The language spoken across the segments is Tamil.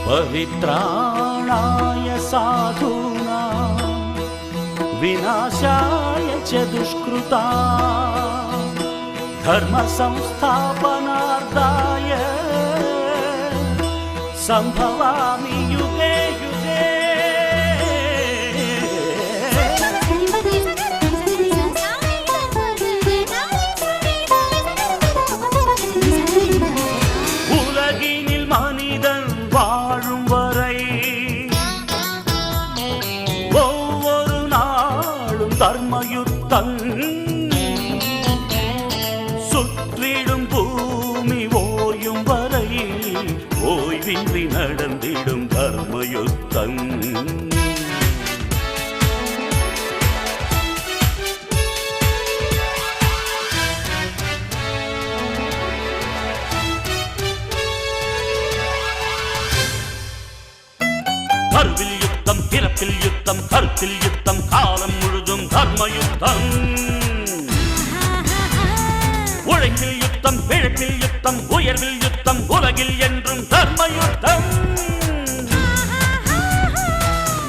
परित्राणाय साधूनां विनाशाय च दुष्कृता धर्म संस्थापनार्थाय संभवामि युगे युगे। உலகினில் மனிதன் வாழும் வரை ஒவ்வொரு நாளும் தர்மயுத்தம் சுற்றிடும் பூமி ஓயும் வரை ஓய்வின்றி நடந்திடும் தர்மயுத்தம். கருவில் யுத்தம், பிறப்பில் யுத்தம், கருத்தில் யுத்தம், காலம் முழுதும் தர்மயுத்தம். உழைப்பில் யுத்தம், பிழைப்பில் யுத்தம், உயர்வில் யுத்தம், உலகில் என்றும் தர்மயுத்தம்.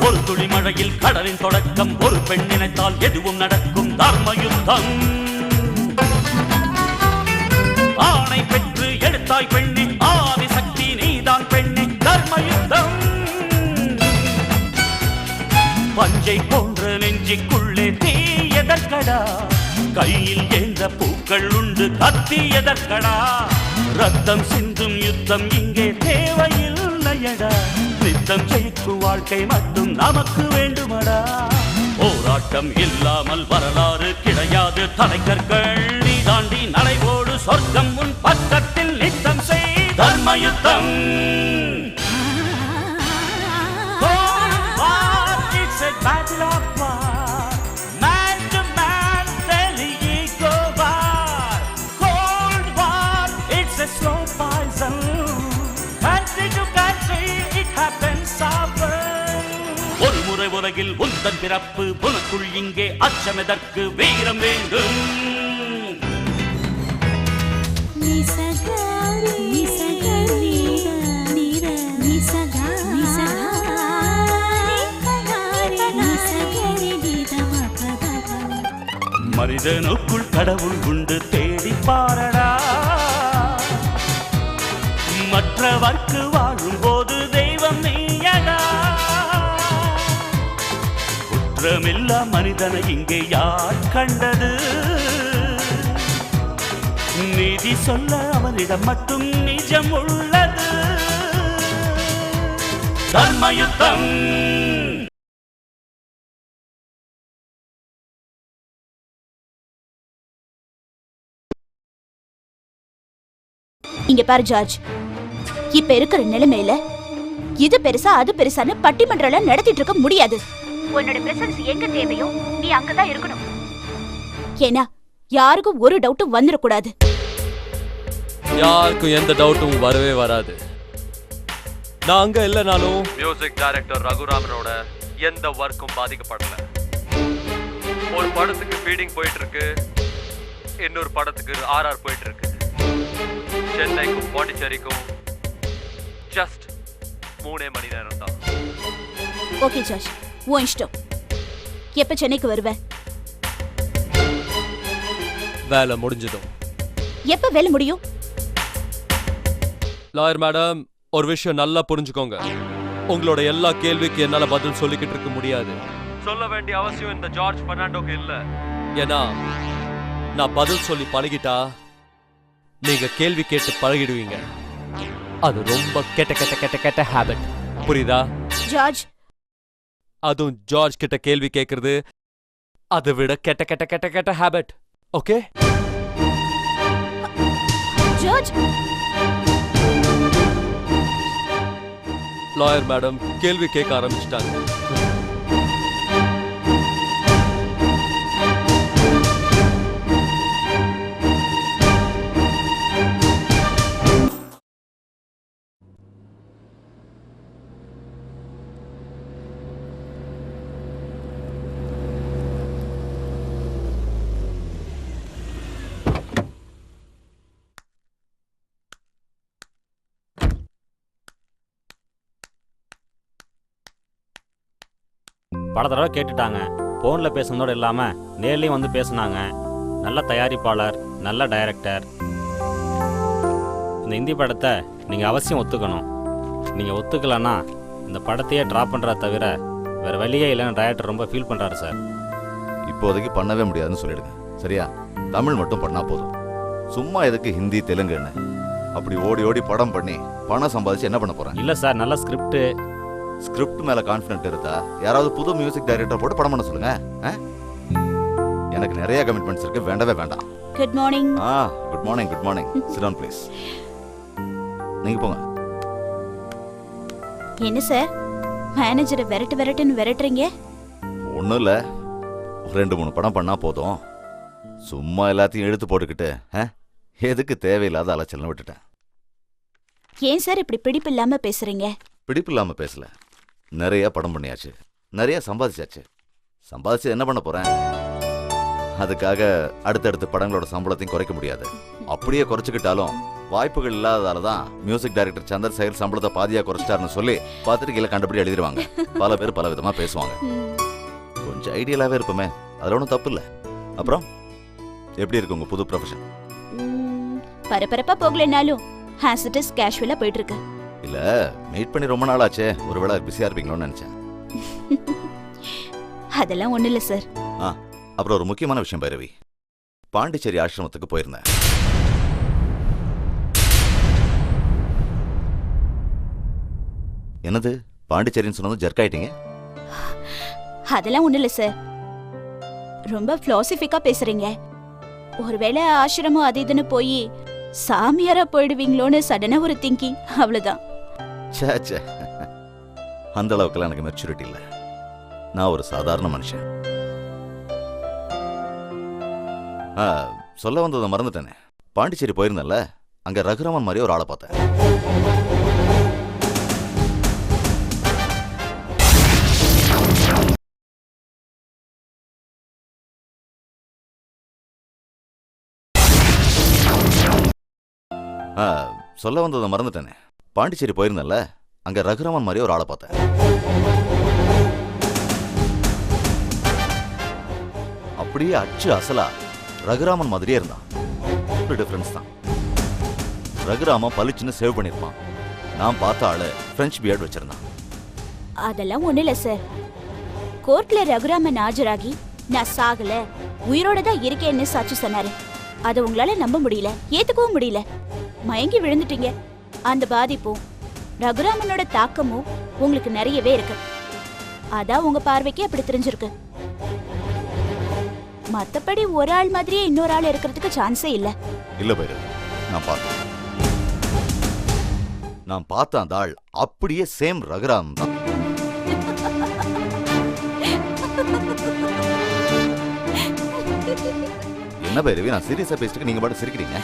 ஒரு துளி மழையில் கடலின் தொடக்கம், ஒரு பெண் நினைத்தால் எதுவும் நடக்கும் தர்மயுத்தம். ஆணை பெற்று எடுத்தாய் பெண்ணே, ஆதி சக்தி நீதான் பெண்ணே, தர்மயுத்தம். பஞ்சை போன்ற நெஞ்சிக்குள்ளே தீ எதற்கடா, கையில் ஏந்த பூக்கள் உண்டு கத்தி எதற்கடா, ரத்தம் சிந்தும் யுத்தம் இங்கே தேவையில்லையடா, நித்தம் ஜெயிக்கும் வாழ்க்கை மட்டும் நமக்கு வேண்டுமடா. போராட்டம் இல்லாமல் வரலாறு கிடையாது, தலைக்கற்கள் நீ தாண்டி நடைபோடு, சொர்க்கம் உன் பக்கத்தில் நித்தம் செய் தர்மயுத்தம். Battle of war, man to man, daily ego war. Cold war, it's a slow poison. Country to country, it happens often. ஒரு முறை உலகில் உந்தன் பிறப்பு, உனக்குள் இங்கே அச்சம் எதற்கு, வீரம் வேண்டும். மனிதனுக்குள் கடவுள் உண்டு, தேடி பாரடா. மற்றவர்க்கு வாழும் போது தெய்வம் நீயடா. குற்றமில்லா மனிதனை இங்கே யார் கண்டது, நீதி சொல்ல அவனிடம் மட்டும் நிஜம் உள்ளது. தர்மயுத்தம். இங்க பாரு ஜார்ஜ், இப்ப இருக்கிற நிலைமையில இது பெருசா அது பெருசான்னு பட்டிமன்றம் நடத்திட்டு இருக்க முடியாது. உன்னோட பிரசன்ஸ் எங்க தேவையோ நீ அங்கதான் இருக்கணும். ஏன்னா யாருக்கும் ஒரு டவுட்டும் வந்துடக்கூடாது. யாருக்கும் எந்த டவுட்டும் வரவே வராது. நான் அங்க இல்லைனாலும் மியூசிக் டைரக்டர் ரகுராமனோட எந்த ஒர்க்கும் பாதிக்கப்படல. ஒரு படத்துக்கு ஃபீடிங் போயிட்டு இருக்கு, இன்னொரு படத்துக்கு ஆர்ஆர் போயிட்டு இருக்கு. சென்னைக்கும் பாண்டிச்சேரிக்கும் ஜஸ்ட் 3 மணி நேரம் தான். ஓகே ஜார்ஜ், உன் இஷ்டம். எப்ப சென்னைக்கு வருவ? வேலை முடிஞ்சதும். எப்ப வேலை முடியும்? லாயர் மேடம், ஒரு விஷயம் நல்லா புரிஞ்சுக்கோங்க. உங்களோட எல்லா கேள்விக்கு என்னால பதில் சொல்லிக்கிட்டு இருக்க முடியாது. சொல்ல வேண்டிய அவசியம் இந்த ஜார்ஜ் பெர்னாண்டோக்கு இல்ல. ஏன்னா நான் பதில் சொல்லி பழகிட்டா நீங்க கேள்வி கேட்டு பழகிடுவீங்க. அது ரொம்ப கெட்ட கெட்ட கெட்ட கெட்ட ஹேபிட். புரியுதா ஜார்ஜ்? அதுவும் ஜார்ஜ் கிட்ட கேள்வி கேட்கறது அதை விட கெட்ட கெட்ட கெட்ட கெட்ட habit. Okay George? Lawyer madam கேள்வி கேட்க ஆரம்பிச்சிட்டாங்க. பல தடவை கேட்டுட்டாங்க. ஃபோனில் பேசுனதோடு இல்லாமல் நேர்லேயும் வந்து பேசுனாங்க. நல்ல தயாரிப்பாளர், நல்ல டைரக்டர். இந்த ஹிந்தி படத்தை நீங்கள் அவசியம் ஒத்துக்கணும். நீங்கள் ஒத்துக்கலைன்னா இந்த படத்தையே ட்ராப் பண்ணுறத தவிர வேறு வழியே இல்லைன்னு டைரக்டர் ரொம்ப ஃபீல் பண்ணுறாரு சார். இப்போதைக்கு பண்ணவே முடியாதுன்னு சொல்லிடுங்க, சரியா? தமிழ் மட்டும் பண்ணால் போதும். சும்மா எதுக்கு ஹிந்தி தெலுங்குன்னு அப்படி ஓடி ஓடி படம் பண்ணி பணம் சம்பாதிச்சு என்ன பண்ண போகிறேன்? இல்லை சார், நல்ல ஸ்கிரிப்டு. ஸ்கிரிப்ட் மேலே கான்ஃபிடென்ட் இருந்தா யாராவது புது மியூசிக் டைரக்டர் போட்டு படம் பண்ண சொல்லுங்க. எனக்கு நிறைய கமிட்மெண்ட்ஸ் இருக்கு, வேண்டவே வேண்டாம். Good morning. Good morning, good morning. Sit down please. நீங்க போங்க. என்ன சார் மேனேஜரை விரட்டுன்னு விரட்டுறீங்க? ஒன்றும் இல்லை, 2-3 படம் பண்ணா போதும். சும்மா எல்லாத்தையும் எடுத்து போட்டுக்கிட்டு எதுக்கு தேவையில்லாத அலைச்சல்னு விட்டுட்டேன். ஏன் சார் இப்படி பிடிப்பு இல்லாம பேசுறீங்க? பிடிப்பு இல்லாம பேசல, நிறைய படம் பண்ணியாச்சு, நிறைய சம்பாதிச்சாச்சு. சம்பாதிச்சு என்ன பண்ண போறேன்? அதுக்காக அடுத்தடுத்த படங்களோட சம்பளத்தையும் குறைக்க முடியாது. அப்படியே குறைச்சிக்கிட்டாலும் வாய்ப்புகள் இல்லாததால தான் மியூசிக் டைரக்டர் சந்திரசேகர் சம்பளத்தை பாதியா குறைச்சிட்டாருன்னு சொல்லி பத்திரிகையில கண்டுபிடி எழுதிடுவாங்க. பல பேர் பல விதமா பேசுவாங்க. கொஞ்சம் ஐடியலாவே இருப்போமே, அதுல ஒன்றும் தப்பு இல்லை. அப்புறம் எப்படி இருக்கு உங்க புது ப்ரொஃபஷன்? பரபரப்பா போகலனாலும் ஹாஸ் இட் இஸ் கேஷுவலா போயிட்டு இருக்கு. இல்ல, மீட் பண்ணி ரொம்ப நாள் ஆச்சே, ஒருவேளை பிஸியா இருப்பீங்களோன்னு நினைச்சேன். அதெல்லாம் ஒண்ணு இல்ல சார். அப்புறம் ஒரு முக்கியமான விஷயம் பைரவி, பாண்டிச்சேரி ஆசிரமத்துக்கு போயிருந்தேன். என்னது பாண்டிச்சேரின்னு சொன்னதும் ஜர்க் ஆயிட்டீங்க? அதெல்லாம் ஒண்ணு இல்ல சார், ரொம்ப பிலாசபிக்கா பேசுறீங்க. ஒருவேளை ஆசிரமம் அது இதுன்னு போய் சாமியாரா போயிடுவீங்களோன்னு சடனா ஒரு திங்கிங், அவ்வளவுதான். சே, அந்த அளவுக்குலாம் எனக்கு மெச்சூரிட்டி இல்லை. நான் ஒரு சாதாரண மனுஷன். சொல்ல வந்ததை மறந்துட்டேனே. பாண்டிச்சேரி போயிருந்தேன்ல, அங்க ரகுராமன் மாதிரி ஒரு ஆளை பார்த்தேன். சொல்ல வந்ததை மறந்துட்டேனே. பாண்டிச்சேரி போயிருந்தேன்ல, அங்க ரகுராமன் மாதிரி ஒரு ஆளை பார்த்தேன். அப்படியே அச்சு அசலா ரகுராமன் மாதிரியே இருந்தான். ஒரு டிஃபரன்ஸ் தான். ரகுராமன் பளிச்சுன்னு சேவ் பண்ணிருப்பான். நான் பார்த்த ஆளு பிரெஞ்சு பியர்ட் வச்சிருந்தான். அதெல்லாம் ஒண்ணு இல்ல சார், கோர்ட்ல ரகுராமன் ஆஜராகி நான் சாகல உயிரோட தான் இருக்கேன்னு சாட்சி சொன்னாரு. அதை உங்களால நம்ப முடியல, ஏத்துக்கவும் முடியல. மயங்கி விழுந்துட்டீங்க. அந்த பாதிப்பும் ரகுராமனோட தாக்கமும் உங்களுக்கு நிறையவே இருக்கு. அதான் உங்க பார்வைக்கு அப்படி தெரிஞ்சிருக்கு. மத்தபடி ஒரு ஆள் மாதிரியே இன்னொரு ஆள் இருக்கிறதுக்கு சான்ஸே இல்ல. இல்ல பைரவி, நான் பார்த்த அந்த ஆள் அப்படியே சேம் ரகுராமன் தான். என்ன பைரவி, நான் சீரியஸா பேசிட்டு நீங்க பாட்டு சிரிக்கிறீங்க.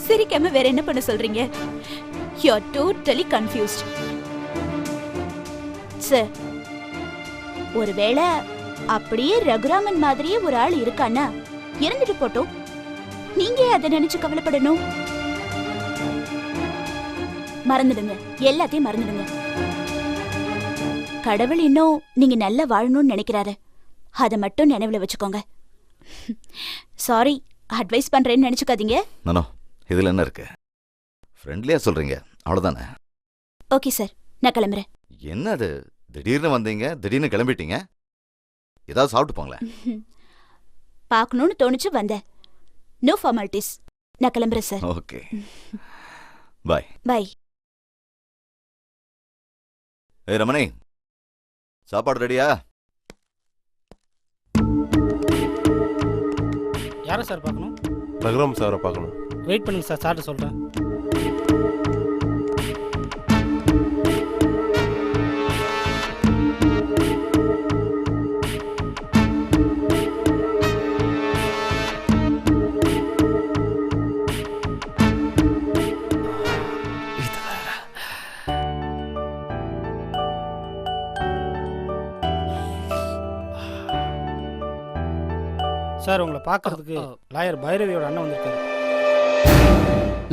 சிரிக்காம வேற என்ன பண்ண சொல்றீங்க? You are totally confused. Sir, ஒருவேளை அப்படியே ரகுராமன் மாதிரியே ஒரு ஆள் இருக்கானா இருந்துட்டு போட்டோம். நீங்க அதை நினைச்சு கவலைப்படணும்? மறந்துடுங்க, எல்லாத்தையும் மறந்துடுங்க. கடவுள் இன்னும் நீங்க நல்லா வாழணும்னு நினைக்கிறாரு, அதை மட்டும் நினைவுல வச்சுக்கோங்க. சாரி, அட்வைஸ் பண்றேன்னு நினைச்சுக்காதீங்க. நானோ இதுல என்ன இருக்கு? ஃப்ரெண்ட்லியா சொல்றீங்க, அவ்வளவுதானே? ஓகே சார், நான் கிளம்புறேன். என்னது திடீர்னு வந்தீங்க, திடீர்னு கிளம்பிட்டீங்க? ஏதாவது சாப்பிட்டு போங்களேன். பார்க்கணும்னு தோணுச்சு வந்தேன். No formalities. நான் கிளம்புறேன் சார். ஓகே, பாய். பாய். ஏய் ரமணி, சாப்பாடு ரெடியா? யாரை சார் பார்க்கணும்? ரகுராம் சாரை பார்க்கணும். வெயிட் பண்ணுங்க சார், சார்ட்ட சொல்கிறேன். சார், உங்களை பார்க்கறதுக்கு லாயர் பைரவியோட அண்ணன் வந்திருக்காரு.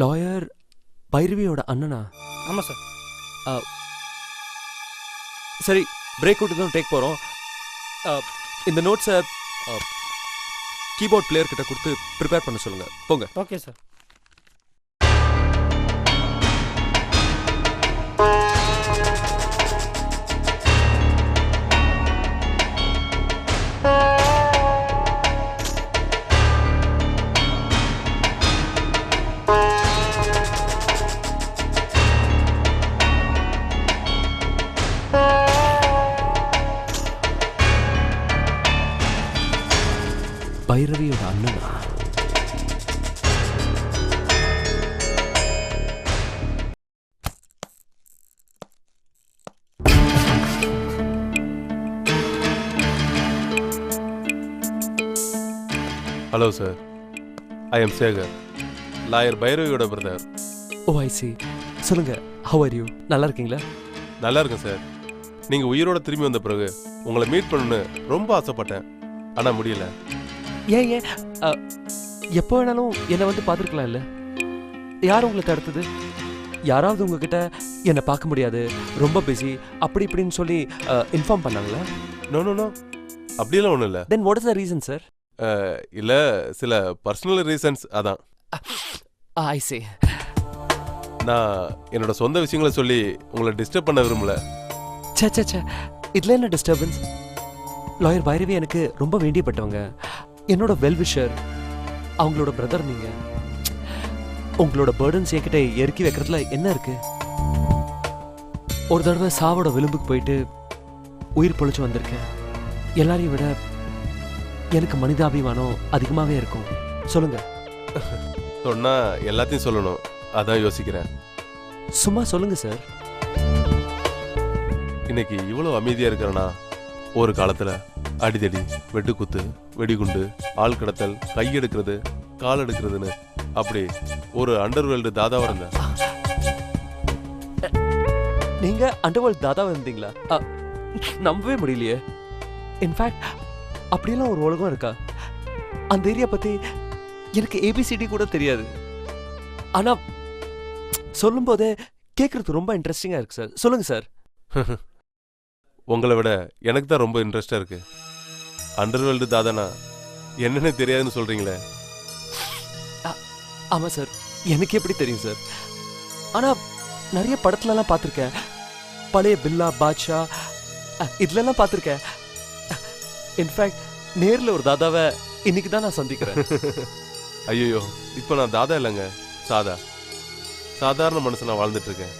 லாயர் பைரவியோட அண்ணனா? ஆமாம் சார். சரி, பிரேக் அவுட் தான் டேக் போகிறோம். இந்த நோட்ஸை கீபோர்ட் பிளேயர் கிட்ட கொடுத்து ப்ரிப்பேர் பண்ண சொல்லுங்கள். போங்க. Okay sir. பைரவியோட அண்ணனா? Hello sir, I am Shekar, lawyer பைரவியோட பிரதர். Oh I see. சொல்லுங்க, ஹவ் ஆர் யூ? நல்லா இருக்கீங்களா? நல்லா இருக்கேன் சார். நீங்கள் உயிரோட திரும்பி வந்த பிறகு உங்களை மீட் பண்ணணுன்னு ரொம்ப ஆசைப்பட்டேன், ஆனால் முடியல. ஏன் ஏன் எப்போ வேணாலும் என்னை வந்து பார்த்துருக்கலாம் இல்லை? யார் உங்களை தடுத்தது? யாராவது உங்ககிட்ட என்னை பார்க்க முடியாது, ரொம்ப பிஸி, அப்படி இப்படின்னு சொல்லி இன்ஃபார்ம் பண்ணாங்களா? நோ நோ நோ, அப்படியெல்லாம் ஒன்றும் இல்லை. Then what is the reason sir? இல்லை, சில பர்சனல் ரீசன்ஸ், அதான். ஐ சி. நான் என்னோட சொந்த விஷயங்களை சொல்லி உங்களை டிஸ்டர்ப் பண்ண விரும்பல. சே சே சே, இதில் என்ன டிஸ்டர்பன்ஸ்? லாயர் பைரவி எனக்கு ரொம்ப வேண்டியப்பட்டவங்க, என்னோட வெல்விஷர், அவங்களோட பிரதர். நீங்க உங்களோட பேர்டன்ஸ் என்கிட்ட இறக்கி வைக்கிறதுல என்ன இருக்கு? ஒரு தடவை சாவோட விளிம்புக்கு போயிட்டு உயிர் பொழைச்சு வந்திருக்கேன். எல்லாரையும் விட எனக்கு மனிதாபிமானம் அதிகமாகவே இருக்கும். சொல்லுங்க. சொன்னா எல்லாத்தையும் சொல்லணும், அதான் யோசிக்கிறேன். சும்மா சொல்லுங்க சார். இன்னைக்கு இவ்வளோ அமைதியாக இருக்கிறேன்னா, ஒரு காலத்தில் அடிதடி, வெட்டுக்குத்து, வெடிகுண்டு, ஆள் கடத்தல், கையெடுக்கிறது, கால் எடுக்கிறதுன்னு அப்படி ஒரு அண்டர்வேல்டு தாதாவாக இருந்தேன். நீங்க அண்டர்வேல்டு தாதாவா இருந்தீங்களா? நம்பவே முடியலையே. இன்ஃபேக்ட் அப்படியெல்லாம் ஒரு உலகம் இருக்கா? அந்த ஏரியா பத்தி எனக்கு ஏபிசிடி கூட தெரியாது. ஆனா சொல்லும் போதே கேட்கறது ரொம்ப இன்ட்ரெஸ்டிங்கா இருக்கு சார். சொல்லுங்க சார். உங்களை விட எனக்கு தான் ரொம்ப இன்ட்ரெஸ்டாக இருக்கு. அண்டர்வேல்டு தாதானா என்னன்னு தெரியாதுன்னு சொல்றீங்களே? ஆமா சார், எனக்கு எப்படி தெரியும் சார்? ஆனா நிறைய படத்துலலாம் பார்த்துருக்கேன். பழைய பில்லா, பாட்ஷா, இதுலலாம் பார்த்துருக்கேன். இன்ஃபேக்ட் நேரில் ஒரு தாதாவை இன்னைக்கு தான் நான் சந்திக்கிறேன். ஐயோ, இப்போ நான் தாதா இல்லைங்க, சாதாரண மனுஷனா வாழ்ந்துட்டு இருக்கேன்.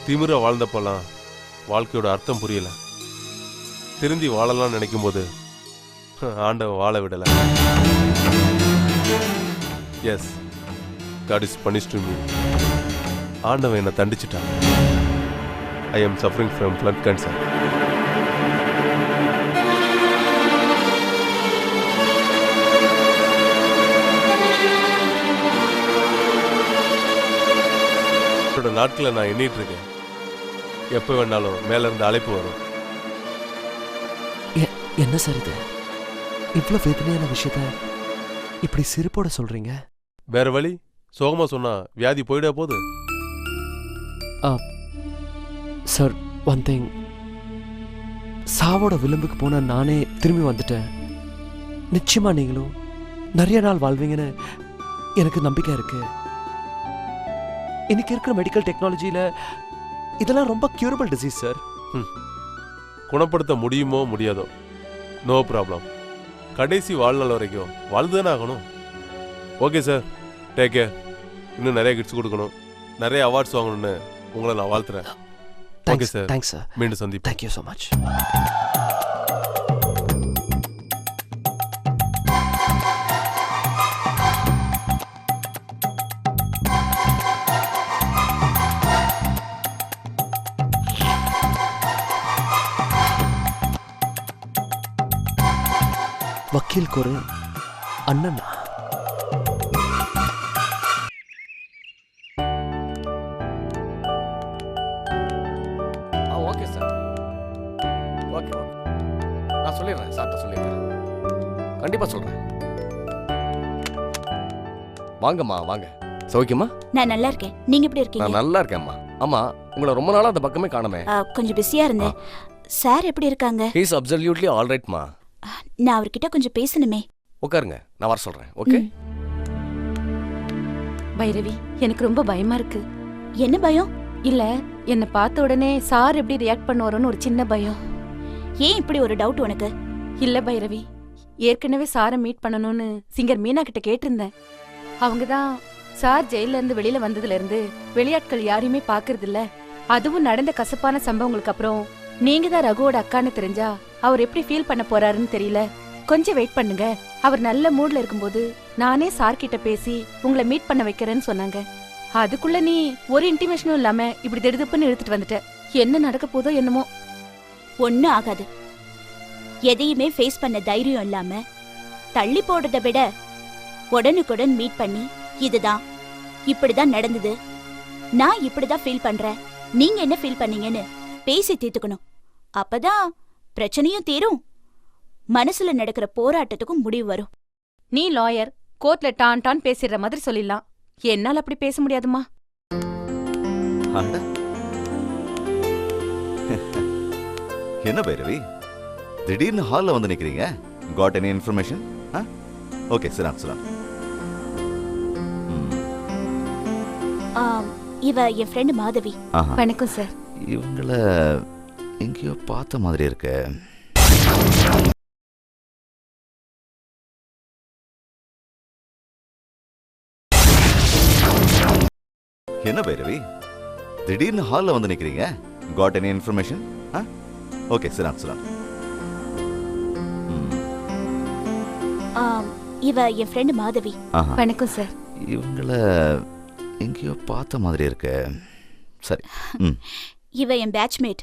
திமிர வாழ்ந்தப்போலாம் வாழ்க்கையோட அர்த்தம் புரியல. திருந்தி வாழலாம் நினைக்கும் போது ஆண்டவன் வாழ விடல. Yes, God is punished me. ஆண்டவன் என்னை தண்டிச்சிட்டான். I am suffering from blood cancer. நாட்களை நான் எண்ணிட்டு இருக்கேன். எப்போ வேணாலும் மேல இருந்து அழைப்பு வரும். என்ன சார் இது? இவ்வளவு வேதனையான விஷயத்த இப்படி சிரிப்போட சொல்றீங்க? வேற வழி? சோகமா சொன்னா வியாதி போயிட போகுது. சார், ஒன் திங், சாவோட விளிம்புக்கு போன நானே திரும்பி வந்துட்டேன். நிச்சயமா நீங்களும் நிறைய நாள் வாழ்வீங்கன்னு எனக்கு நம்பிக்கை இருக்கு. இன்னைக்கு இருக்கிற மெடிக்கல் டெக்னாலஜியில இதெல்லாம் ரொம்ப கியூரபிள் டிசீஸ் சார். குணப்படுத்த முடியுமோ முடியாதோ, நோ ப்ராப்ளம். கடைசி வாழ்நாள் வரைக்கும் வாழ்ந்துதானே ஆகணும். Okay sir, take care. இன்னும் நிறைய கிட்ஸ் கொடுக்கணும், நிறைய அவார்ட்ஸ் வாங்கணும்னு உங்களை நான் வாழ்த்துறேன். Okay sir, thanks sir. மீண்டும் சந்திப்போம். Thank you so much. வக்கீல் ஒரு அண்ணனா? ஓகே சார், ஓகே ஓகே, நான் சொல்லிடுறேன், சார்ட்ட சொல்லிடுறேன், கண்டிப்பாக சொல்கிறேன். வாங்கம்மா வாங்க. சௌக்கியமா? நான் நல்லா இருக்கேன். நீங்க எப்படி நான் இருக்கீங்க? நல்லா இருக்கேன்ம்மா. ஆமா, உங்களை ரொம்ப நாளா அந்த பக்கமே காணமே. கொஞ்சம் பிஸியா இருந்தேன். சார் எப்படி இருக்காங்க? ஹி இஸ் அப்சல்யூட்லி ஆல் ரைட்மா. நான் அவர்கிட்ட கொஞ்சம் பேசணுமே. உட்காருங்க, நான் வர சொல்றேன். ஓகே. பைரவி, எனக்கு ரொம்ப பயமா இருக்கு. என்ன பயம்? இல்ல, என்ன பார்த்த உடனே சார் எப்படி ரியாக்ட் பண்ணுவாரோன்னு ஒரு சின்ன பயம். ஏன் இப்படி ஒரு டவுட் உனக்கு? இல்ல பைரவி, ஏற்கனவே சாரை மீட் பண்ணணும்னு சிங்கர் மீனா கிட்ட கேட்டிருந்தேன். அவங்க தான் சார் ஜெயில இருந்து வெளியில வந்ததுல இருந்து வெளியாட்கள் யாரையுமே பாக்குறது இல்ல. அதுவும் நடந்த கசப்பான சம்பவங்களுக்கு அப்புறம் நீங்க தான் ரகுவோட அக்கான்னு தெரிஞ்சா அவர் எப்படி ஃபீல் பண்ண போறாருன்னு தெரியல. கொஞ்சம் வெயிட் பண்ணுங்க, அவர் நல்ல மூட்ல இருக்கும்போது நானே சார் கிட்ட பேசி உங்களை மீட் பண்ண வைக்கிறேன்னு சொன்னாங்க. அதுக்குள்ள நீ ஒரு இன்டிமேஷனும் இல்லாம இப்படி திடுதுப்புன்னு இழுத்துட்டு வந்துட்ட. என்ன நடக்க போதோ என்னமோ. ஒன்னும் ஆகாது. எதையுமே ஃபேஸ் பண்ண தைரியம் இல்லாம தள்ளி போடுறதை விட உடனுக்குடன் மீட் பண்ணி இதுதான் இப்படிதான் நடந்தது, நான் இப்படிதான் ஃபீல் பண்றேன், நீங்க என்ன ஃபீல் பண்ணீங்கன்னு பேசி தீர்த்துக்கணும். அப்பதான் பிரச்சனையும் தீரும், மனசுல நடக்கிற போராட்டத்துக்கும் முடிவு வரும். நீ லாயர், கோர்ட்ல டான் டான் பேசிடுற மாதிரி சொல்லிடலாம். என்னால அப்படி பேச முடியாதுமா. என்ன பைரவி, திடீர்னு ஹால்ல வந்து நிக்கிறீங்க? Got any information? Okay, Siran Siran. இவ என் ஃப்ரெண்ட் மாதவி. வணக்கம் சார். இவங்கள எங்கேயோ பார்த்த மாதிரி இருக்கு. என்ன பைரவி, திடீர்னு ஹால்ல வந்து நிக்கிறீங்க? Got any information? Okay, Siran Siran. இவ என் ஃப்ரெண்ட் மாதவி. வணக்கம் சார். இவங்கள எங்கேயோ பார்த்த மாதிரி இருக்கு. சரி. இவ என் பேட்ச்மேட்.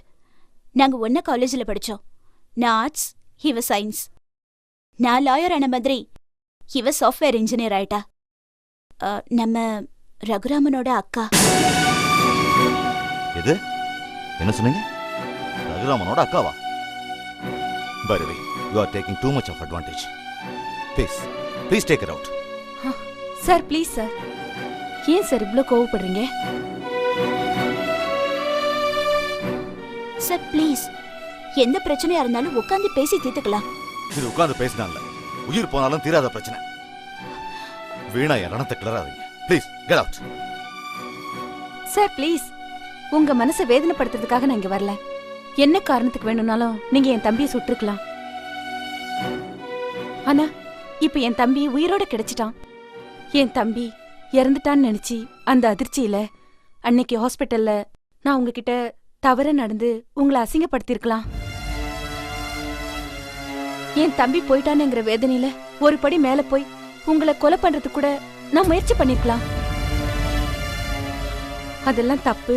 நாங்க ஒன்ன காலேஜில் படிச்சோம். நான் ஆர்ட்ஸ், இவ சயின்ஸ். நான் லாயர் ஆன மாதிரி இவ சாஃப்ட்வேர் இன்ஜினியர் ஆயிட்டா. நம்ம ரகுராமனோட அக்கா. இது என்ன சொன்னீங்க? ரகுராமனோட அக்காவா? Bhairavi, you are taking too much of advantage. Please take it out. Sir please sir. ஏன் சார் இவ்ளோ கோவப்படுறீங்க? சார் ப்ளீஸ், எந்த பிரச்சனையா இருந்தாலும் உட்கார்ந்து பேசி தீர்த்துக்கலாம். இது உட்கார்ந்து பேசினால உயிர் போனாலும் தீராத பிரச்சனை. வீணா என் ரணத்தை கிளறாதீங்க. Please get out. Sir please, உங்க மனசை வேதனைப்படுத்துறதுக்காக நான் இங்க வரல. என்ன காரணத்துக்கு வேணும்னாலும் நீங்க என் தம்பியை சுட்டிருக்கலாம். ஆனா இப்ப என் தம்பி உயிரோட கிடைச்சிட்டான். என் தம்பி இறந்துட்டான்னு நினைச்சு அந்த அதிர்ச்சியில அன்னைக்கு ஹாஸ்பிட்டல்ல நான் உங்ககிட்ட தவற நடந்து உங்களை அசிங்கப்படுத்திருக்கலாம். என் தம்பி போயிட்டானுங்கிற வேதனையில ஒரு படி மேல போய் உங்களை கொலை பண்றது கூட நான் முயற்சி பண்ணிருக்கலாம். அதெல்லாம் தப்பு.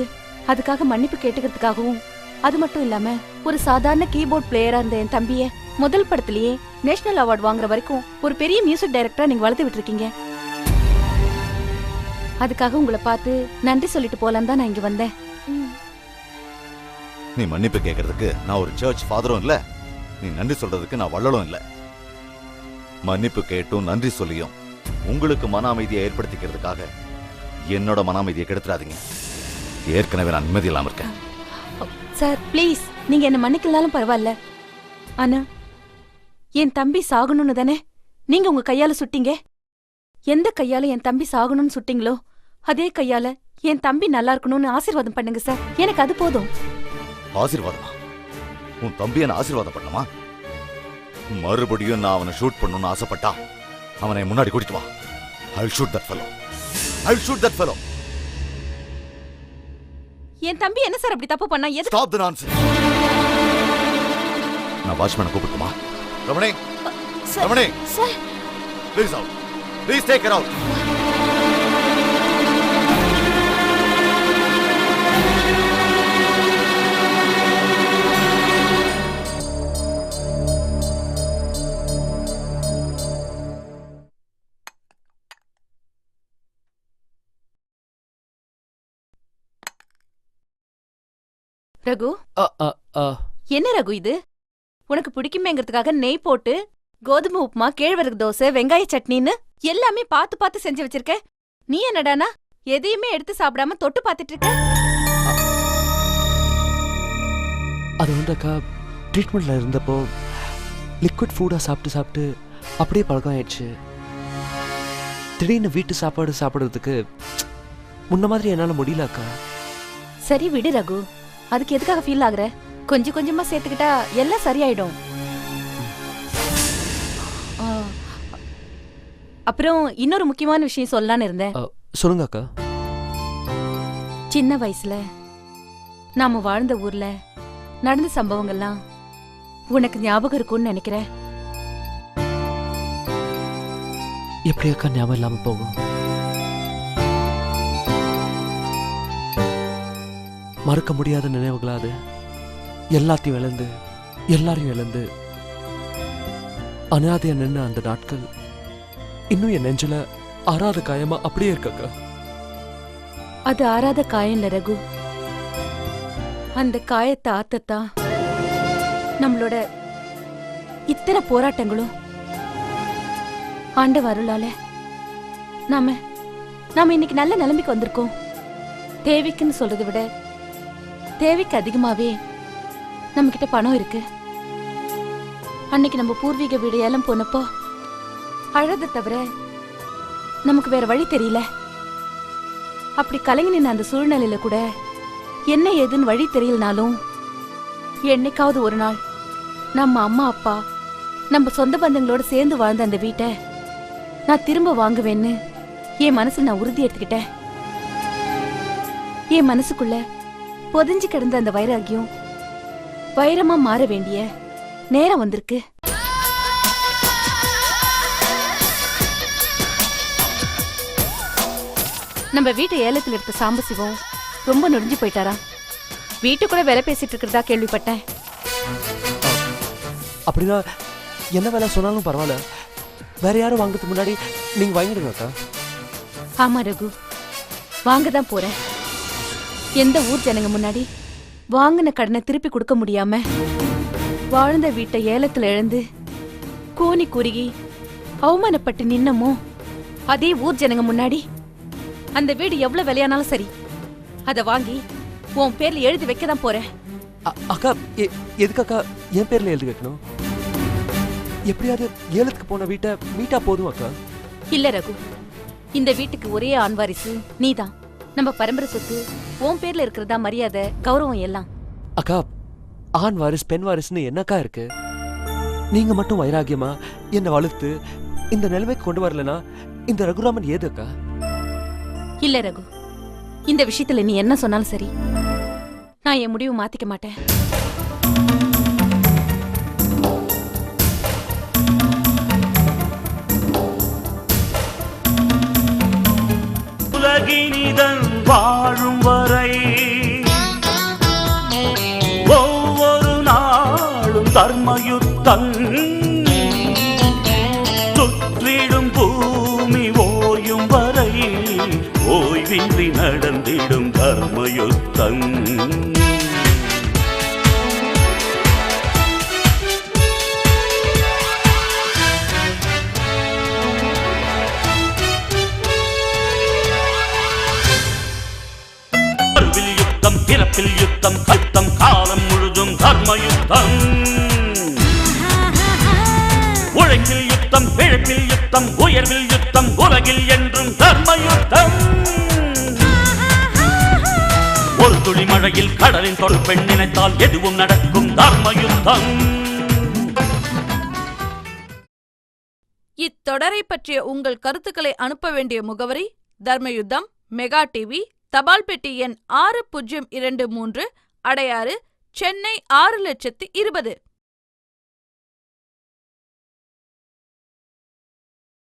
அதுக்காக மன்னிப்பு கேட்டுக்கிறதுக்காகவும், அது மட்டும் இல்லாம ஒரு சாதாரண கீபோர்ட் பிளேயரா இருந்த என் தம்பிய முதல் படத்திலேயே நேஷனல் அவார்டு வாங்குற வரைக்கும் ஒரு பெரிய மியூசிக் டைரக்டரா நீங்க வளர்த்து விட்டுருக்கீங்க. அதுக்காக உங்களை பார்த்து நன்றி சொல்லிட்டு போலாம் தான் நான் இங்க வந்தேன். நீ மன்னிப்பு கேட்கறதுக்கு நான் ஒரு சர்ச் ஃபாதரும் இல்ல, நீ நன்றி சொல்றதுக்கு நான் வள்ளலும் இல்ல. மன்னிப்பு கேட்டும் நன்றி சொல்லியும் உங்களுக்கு மன அமைதியை ஏற்படுத்திக்கிறதுக்காக என்னோட மன அமைதியை கெடுத்துறாதீங்க. ஏற்கனவே நான் நிம்மதி இல்லாம இருக்கேன். சார் ப்ளீஸ், நீங்க என்ன மன்னிக்கலாலும் பரவாயில்ல. ஆனா என் தம்பி சாகணும்னு தானே நீங்க உங்க கையால சுட்டீங்க. எந்த கையால என் தம்பி சாகணும்னு சுட்டீங்களோ அதே கையால என் தம்பி நல்லா இருக்கணும்னு ஆசீர்வாதம் பண்ணுங்க சார். எனக்கு அது போதும். ஆசீர்வாதமா? உன் தம்பியை நான் ஆசீர்வாதம் பண்ணமா? மறுபடியும் நான் அவனை ஷூட் பண்ணணும்னு ஆசைப்பட்டா அவனை முன்னாடி கூட்டிட்டு வா. I'll shoot that fellow. I'll shoot that fellow. என் தம்பி என்ன சார் அப்படி தப்பு பண்ணா? எது? Stop the nonsense. நான் வாட்ச்மேனை கூப்பிட்டுமா? Ramani, Ramani, sir please out. Please take her out. Raghu, என்ன ரகு இது? உனக்கு பிடிக்குமேங்கிறதுக்காக நெய் போட்டு கோதுமை உப்புமா, கேழ்வரகு தோசை, வெங்காய சட்னின்னு எல்லாமே பார்த்து பார்த்து செஞ்சு வச்சிருக்க. நீ என்னடானா எதையுமே எடுத்து சாப்பிடாம தொட்டு பார்த்துட்டு இருக்க? அது வந்து அக்கா ட்ரீட்மெண்ட்டில் இருந்தப்போ லிக்விட் ஃபுட்டாக சாப்பிட்டு சாப்பிட்டு அப்படியே பழக்கம் ஆயிடுச்சு. திடீர்னு வீட்டு சாப்பாடு சாப்பிட்றதுக்கு முன்ன மாதிரி என்னால் முடியல அக்கா. சரி விடு ரகு, அதுக்கு எதுக்காக ஃபீல் ஆகுற? கொஞ்சம் கொஞ்சமா சேர்த்துக்கிட்டா எல்லாம் சரியாயிடும். அப்புறம் இன்னொரு முக்கியமான விஷயம் சொல்லலான்னு இருந்தேன். சொல்லுங்க அக்கா. சின்ன வயசுல நாம வாழ்ந்த ஊர்ல நடந்த சம்பவங்கள்லாம் உனக்கு ஞாபகம் இருக்கும்னு நினைக்கிறேன். எப்படி அக்கா ஞாபகம் இல்லாம போகும்? மறக்க முடியாத நினைவுகளா அது. எல்லாத்தையும் இழந்து எல்லாரையும் இழந்து அனாதையா நின்று அந்த நாட்கள் இன்னும் என் நெஞ்சில ஆறாத காயமா அப்படியே இருக்கக்கா. அது ஆறாத காயம் இல்ல ரகு, அந்த காயத்தை ஆத்தத்தான் நம்மளோட இத்தனை போராட்டங்களும் ஆண்டவர் அருளால நாம இன்னைக்கு நல்ல நிலைமைக்கு வந்திருக்கோம். தேவைக்குன்னு சொல்றதை விட தேவைக்கு அதிகமாவே நம்ம கிட்ட பணம் இருக்கு. அன்னைக்கு நம்ம பூர்வீக வீடு ஏலம் போனப்போ அழதை தவிர நமக்கு வேற வழி தெரியல. அப்படி கலங்கி நின்ன அந்த சூழ்நிலையில கூட என்ன ஏதுன்னு வழி தெரியலனாலும் என்னைக்காவது ஒரு நாள் நம்ம அம்மா அப்பா நம்ம சொந்த பந்தங்களோட சேர்ந்து வாழ்ந்த அந்த வீட்டை நான் திரும்ப வாங்குவேன்னு என் மனசுல நான் உறுதி எடுத்துக்கிட்டேன். என் மனசுக்குள்ள பொதிஞ்சு கிடந்த அந்த வைராகியம் வைரமா மாற வேண்டிய நேரம் வந்திருக்கு. நம்ம வீட்டை ஏலத்தில் எடுத்த சாம்பசிவம் ரொம்ப நொடிஞ்சு போயிட்டாரா. வீட்டுக்குள்ள வேலை பேசிட்டு இருக்கிறதா கேள்விப்பட்டேன். அப்படின்னா என்ன வேலை சொன்னாலும் பரவாயில்ல, வேற யாரும் வாங்கறதுக்கு முன்னாடி நீங்க வாங்கிடுங்க அக்கா. ஆமா ரகு, வாங்கதான் போறேன். எந்த ஊர் ஜனங்க முன்னாடி வாங்கின கடனை திருப்பி கொடுக்க முடியாம வாழ்ந்த வீட்டை ஏலத்துல இழந்து கூனி குறுகி அவமானப்பட்டு நின்னமோ அதே ஊர் ஜனங்க முன்னாடி அந்த வீடு எவ்வளவு விலையானாலும் சரி அத வாங்கி உன் பேர்ல எழுதி வைக்கதான் போறேன். அக்கா எதுக்கு அக்கா என் பேர்ல எழுதி வைக்கணும்? எப்படியாவது ஏலத்துக்கு போன வீட்டை மீட்டா போதும் அக்கா. இல்ல ரகு, இந்த வீட்டுக்கு ஒரே ஆண் வாரிசு நீதான். நம்ம பரம்பரை சொத்து உன் பேர்ல இருக்கிறதா மரியாதை கௌரவம் எல்லாம். அக்கா ஆண் வாரிஸ் பெண் வாரிசுன்னு என்னக்கா இருக்கு? நீங்க மட்டும் வைராகியமா என்ன வளர்த்து இந்த நிலைமைக்கு கொண்டு வரலனா இந்த ரகுராமன் ஏது அக்கா? இல்ல ரகு, இந்த விஷயத்துல நீ என்ன சொன்னாலும் சரி, நான் என் முடிவு மாத்திக்க மாட்டேன். உலகினிதன் வாழும் வரை ஒவ்வொரு நாளும் தர்மயுத்தம் சுற்றிடும் பூமி ஓயும் வரை ஓய்வின்றி நடந்திடும் தர்மயுத்தம். பிறப்பில் யுத்தம் கத்தம் காலம் முழுதும் தர்மயுத்தம். உழைப்பில் யுத்தம் பிழைப்பில் யுத்தம் உயர்வில் யுத்தம் உலகில் என்றும் தர்மயுத்தம். ஒரு துளி மழையில் கடலின் தொடு பெண் நினைத்தால் எதுவும் நடக்கும் தர்மயுத்தம். இத்தொடரை பற்றிய உங்கள் கருத்துக்களை அனுப்ப வேண்டிய முகவரி தர்மயுத்தம், மெகா டிவி, தபால் பெட்டி எண் 6023, அடையாறு, சென்னை 602020.